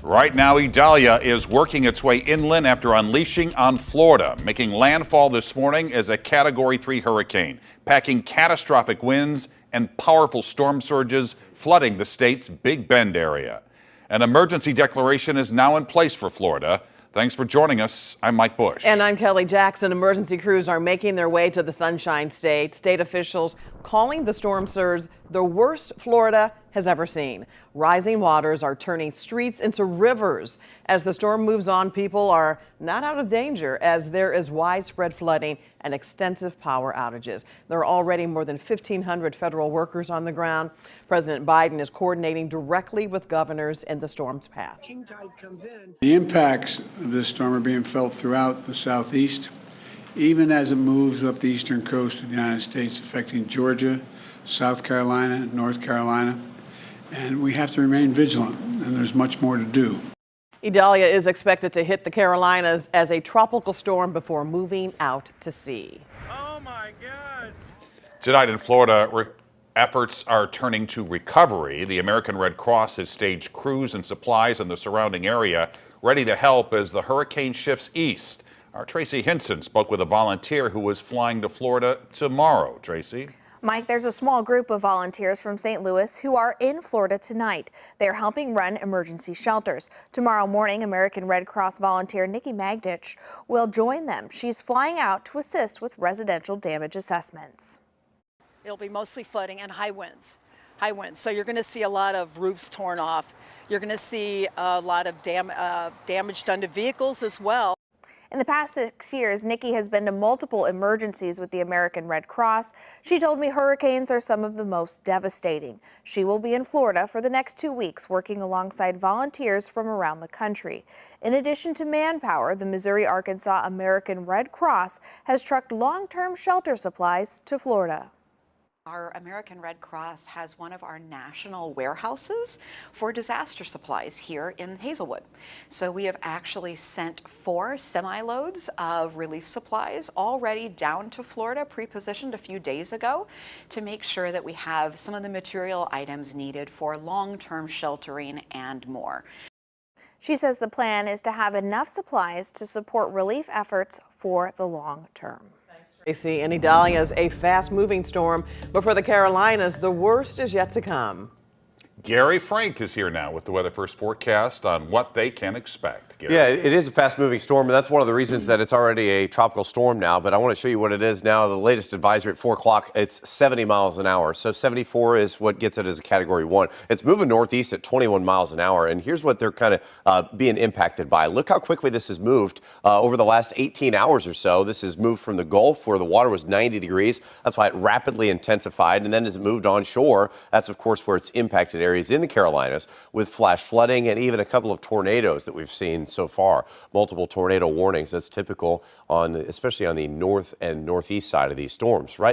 Right now, Idalia is working its way inland after unleashing on Florida, making landfall this morning as a Category 3 hurricane, packing catastrophic winds and powerful storm surges flooding the state's Big Bend area. An emergency declaration is now in place for Florida. Thanks for joining us. I'm Mike Bush. And I'm Kelly Jackson. Emergency crews are making their way to the Sunshine State. State officials calling the storm surge the worst Florida has ever seen. Rising waters are turning streets into rivers. As the storm moves on, people are not out of danger as there is widespread flooding and extensive power outages. There are already more than 1,500 federal workers on the ground. President Biden is coordinating directly with governors in the storm's path. The impacts of this storm are being felt throughout the southeast, even as it moves up the eastern coast of the United States, affecting Georgia, South Carolina, North Carolina. And we have to remain vigilant, and there's much more to do. Idalia is expected to hit the Carolinas as a tropical storm before moving out to sea. Oh my gosh! Tonight in Florida, efforts are turning to recovery. The American Red Cross has staged crews and supplies in the surrounding area, ready to help as the hurricane shifts east. Our Tracy Hinson spoke with a volunteer who is flying to Florida tomorrow. Tracy? Mike, there's a small group of volunteers from St. Louis who are in Florida tonight. They're helping run emergency shelters. Tomorrow morning, American Red Cross volunteer Nikki Magditsch will join them. She's flying out to assist with residential damage assessments. It'll be mostly flooding and high winds. So you're going to see a lot of roofs torn off. You're going to see a lot of damage done to vehicles as well. In the past 6 years, Nikki has been to multiple emergencies with the American Red Cross. She told me hurricanes are some of the most devastating. She will be in Florida for the next 2 weeks, working alongside volunteers from around the country. In addition to manpower, the Missouri-Arkansas American Red Cross has trucked long-term shelter supplies to Florida. Our American Red Cross has one of our national warehouses for disaster supplies here in Hazelwood. So we have actually sent 4 semi-loads of relief supplies already down to Florida, pre-positioned a few days ago, to make sure that we have some of the material items needed for long-term sheltering and more. She says the plan is to have enough supplies to support relief efforts for the long term. Tracy, and Idalia is a fast-moving storm, but for the Carolinas, the worst is yet to come. Gary Frank is here now with the Weather First forecast on what they can expect. Gary. Yeah, it is a fast-moving storm, and that's one of the reasons that it's already a tropical storm now. But I want to show you what it is now. The latest advisory at 4 o'clock, it's 70 miles an hour. So 74 is what gets it as a Category 1. It's moving northeast at 21 miles an hour, and here's what they're kind of being impacted by. Look how quickly this has moved over the last 18 hours or so. This has moved from the Gulf, where the water was 90 degrees. That's why it rapidly intensified, and then as it moved onshore, that's, of course, where it's impacted areas in the Carolinas with flash flooding and even a couple of tornadoes that we've seen so far. Multiple tornado warnings. That's typical especially on the north and northeast side of these storms. Right